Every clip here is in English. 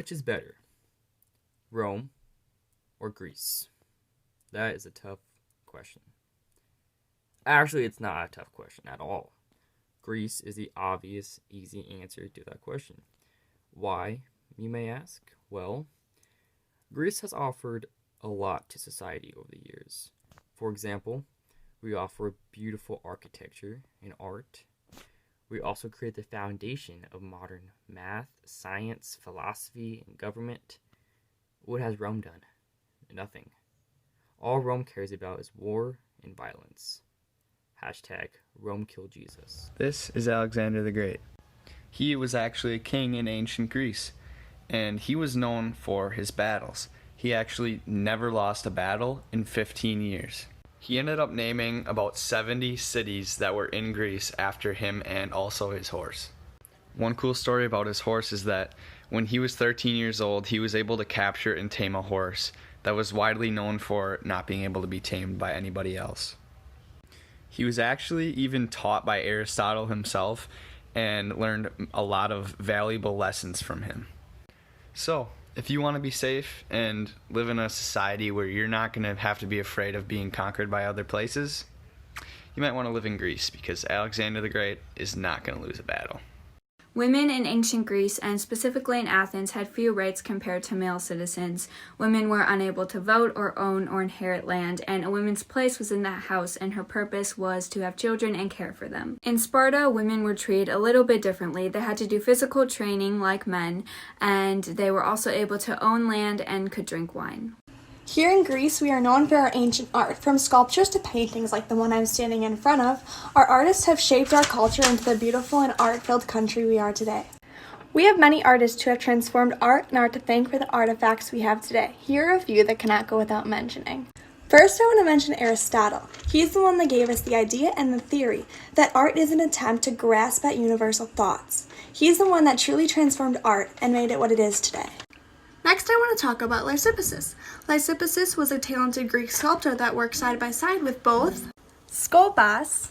Which is better, Rome or Greece? That is a tough question. Actually, it's not a tough question at all. Greece is the obvious, easy answer to that question. Why, you may ask? Well, Greece has offered a lot to society over the years. For example, we offer beautiful architecture and art. We also create the foundation of modern math, science, philosophy, and government. What has Rome done? Nothing. All Rome cares about is war and violence. Hashtag Rome killed Jesus. This is Alexander the Great. He was actually a king in ancient Greece, and he was known for his battles. He actually never lost a battle in 15 years. He ended up naming about 70 cities that were in Greece after him and also his horse. One cool story about his horse is that when he was 13 years old, he was able to capture and tame a horse that was widely known for not being able to be tamed by anybody else. He was actually even taught by Aristotle himself and learned a lot of valuable lessons from him. So, if you want to be safe and live in a society where you're not going to have to be afraid of being conquered by other places, you might want to live in Greece because Alexander the Great is not going to lose a battle. Women in ancient Greece, and specifically in Athens, had few rights compared to male citizens. Women were unable to vote or own or inherit land, and a woman's place was in that house, and her purpose was to have children and care for them. In Sparta, women were treated a little bit differently. They had to do physical training like men, and they were also able to own land and could drink wine. Here in Greece, we are known for our ancient art. From sculptures to paintings like the one I'm standing in front of, our artists have shaped our culture into the beautiful and art-filled country we are today. We have many artists who have transformed art and are to thank for the artifacts we have today. Here are a few that cannot go without mentioning. First, I want to mention Aristotle. He's the one that gave us the idea and the theory that art is an attempt to grasp at universal thoughts. He's the one that truly transformed art and made it what it is today. Next, I want to talk about Lysippus. Lysippus was a talented Greek sculptor that worked side by side with both Scopas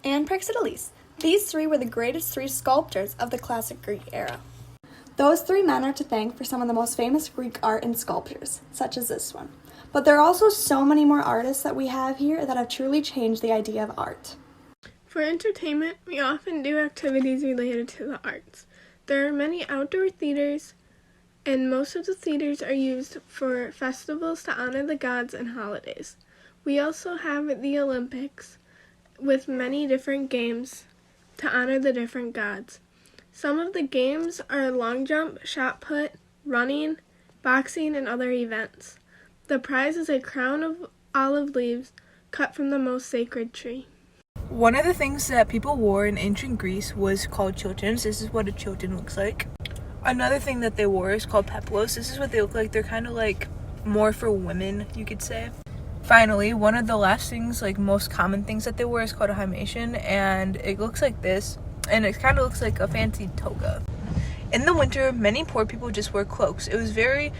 and Praxiteles. These three were the greatest three sculptors of the classic Greek era. Those three men are to thank for some of the most famous Greek art and sculptures, such as this one. But there are also so many more artists that we have here that have truly changed the idea of art. For entertainment, we often do activities related to the arts. There are many outdoor theaters, and most of the theaters are used for festivals to honor the gods and holidays. We also have the Olympics with many different games to honor the different gods. Some of the games are long jump, shot put, running, boxing, and other events. The prize is a crown of olive leaves cut from the most sacred tree. One of the things that people wore in ancient Greece was called chiltons. This is what a chilton looks like. Another thing that they wore is called peplos. This is what they look like. They're kind of like more for women, you could say. Finally, one of the last things, like most common things that they wear is called a himation, and it looks like this, and it kind of looks like a fancy toga. In the winter, many poor people just wear cloaks. It was very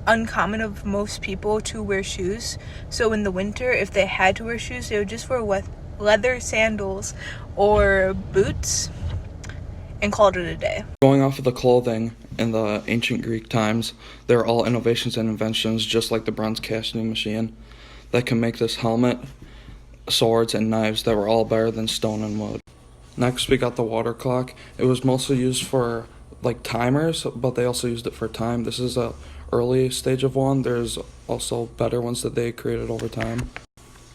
uncommon of most people to wear shoes, so in the winter, if they had to wear shoes, they would just wear leather sandals or boots and called it a day. Going off of the clothing in the ancient Greek times, they were all innovations and inventions, just like the bronze casting machine, that can make this helmet, swords, and knives that were all better than stone and wood. Next, we got the water clock. It was mostly used for like timers, but they also used it for time. This is a early stage of one. There's also better ones that they created over time.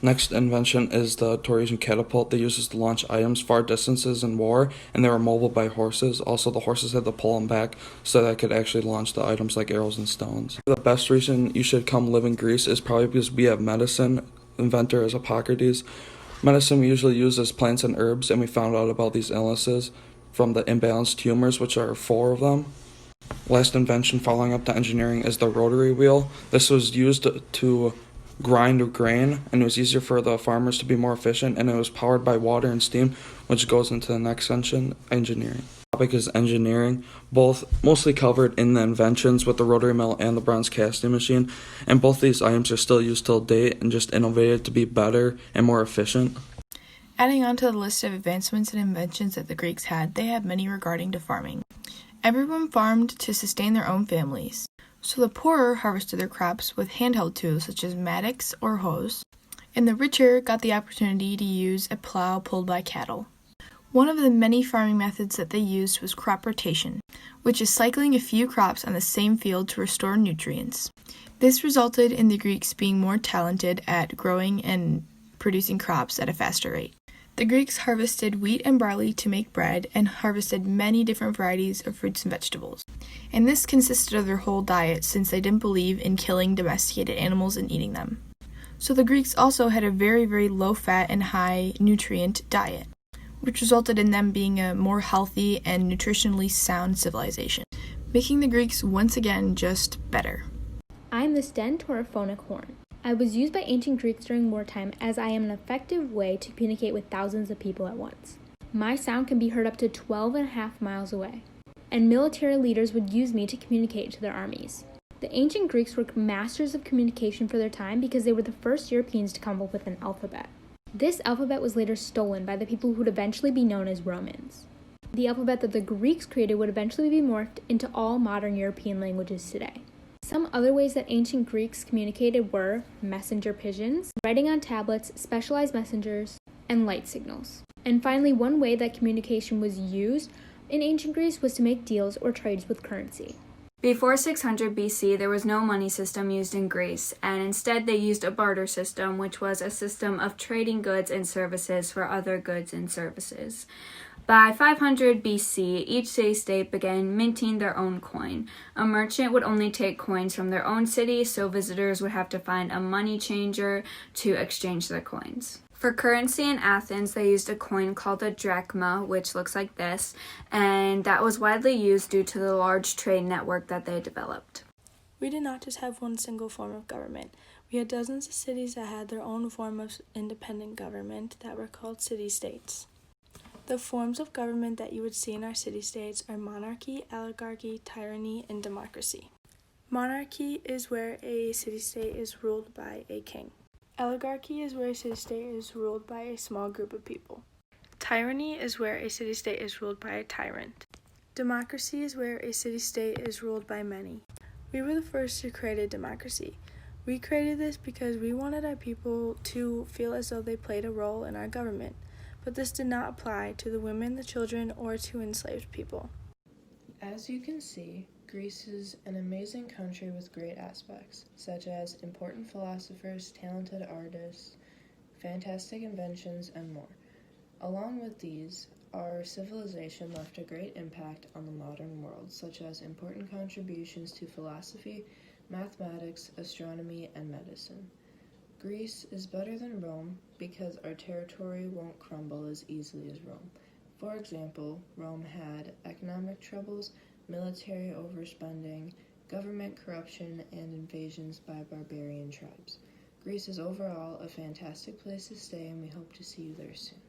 Next invention is the Torresian catapult. They used this to launch items far distances in war, and they were mobile by horses. Also, the horses had to pull them back so that they could actually launch the items like arrows and stones. The best reason you should come live in Greece is probably because we have medicine. Inventor is Hippocrates. Medicine we usually use as plants and herbs, and we found out about these illnesses from the imbalanced tumors, which are 4 of them. Last invention following up to engineering is the rotary wheel. This was used to grind grain, and it was easier for the farmers to be more efficient, and it was powered by water and steam, which goes into the next section, engineering. The topic is engineering, both mostly covered in the inventions with the rotary mill and the bronze casting machine, and both these items are still used till date and just innovated to be better and more efficient. Adding on to the list of advancements and inventions that the Greeks had, they had many regarding to farming. Everyone farmed to sustain their own families, so the poorer harvested their crops with handheld tools such as mattocks or hoes, and the richer got the opportunity to use a plow pulled by cattle. One of the many farming methods that they used was crop rotation, which is cycling a few crops on the same field to restore nutrients. This resulted in the Greeks being more talented at growing and producing crops at a faster rate. The Greeks harvested wheat and barley to make bread and harvested many different varieties of fruits and vegetables. And this consisted of their whole diet since they didn't believe in killing domesticated animals and eating them. So the Greeks also had a very, very low fat and high nutrient diet, which resulted in them being a more healthy and nutritionally sound civilization, making the Greeks once again just better. I'm the stentoriphonic horn. I was used by ancient Greeks during wartime as I am an effective way to communicate with thousands of people at once. My sound can be heard up to 12.5 miles away, and military leaders would use me to communicate to their armies. The ancient Greeks were masters of communication for their time because they were the first Europeans to come up with an alphabet. This alphabet was later stolen by the people who would eventually be known as Romans. The alphabet that the Greeks created would eventually be morphed into all modern European languages today. Some other ways that ancient Greeks communicated were messenger pigeons, writing on tablets, specialized messengers, and light signals. And finally, one way that communication was used in ancient Greece was to make deals or trades with currency. Before 600 BC, there was no money system used in Greece, and instead they used a barter system, which was a system of trading goods and services for other goods and services. By 500 BC, each city-state began minting their own coin. A merchant would only take coins from their own city, so visitors would have to find a money changer to exchange their coins. For currency in Athens, they used a coin called a drachma, which looks like this, and that was widely used due to the large trade network that they developed. We did not just have one single form of government. We had dozens of cities that had their own form of independent government that were called city-states. The forms of government that you would see in our city-states are monarchy, oligarchy, tyranny, and democracy. Monarchy is where a city-state is ruled by a king. Oligarchy is where a city-state is ruled by a small group of people. Tyranny is where a city-state is ruled by a tyrant. Democracy is where a city-state is ruled by many. We were the first to create a democracy. We created this because we wanted our people to feel as though they played a role in our government. But this did not apply to the women, the children, or to enslaved people. As you can see, Greece is an amazing country with great aspects, such as important philosophers, talented artists, fantastic inventions, and more. Along with these, our civilization left a great impact on the modern world, such as important contributions to philosophy, mathematics, astronomy, and medicine. Greece is better than Rome because our territory won't crumble as easily as Rome. For example, Rome had economic troubles, military overspending, government corruption, and invasions by barbarian tribes. Greece is overall a fantastic place to stay, and we hope to see you there soon.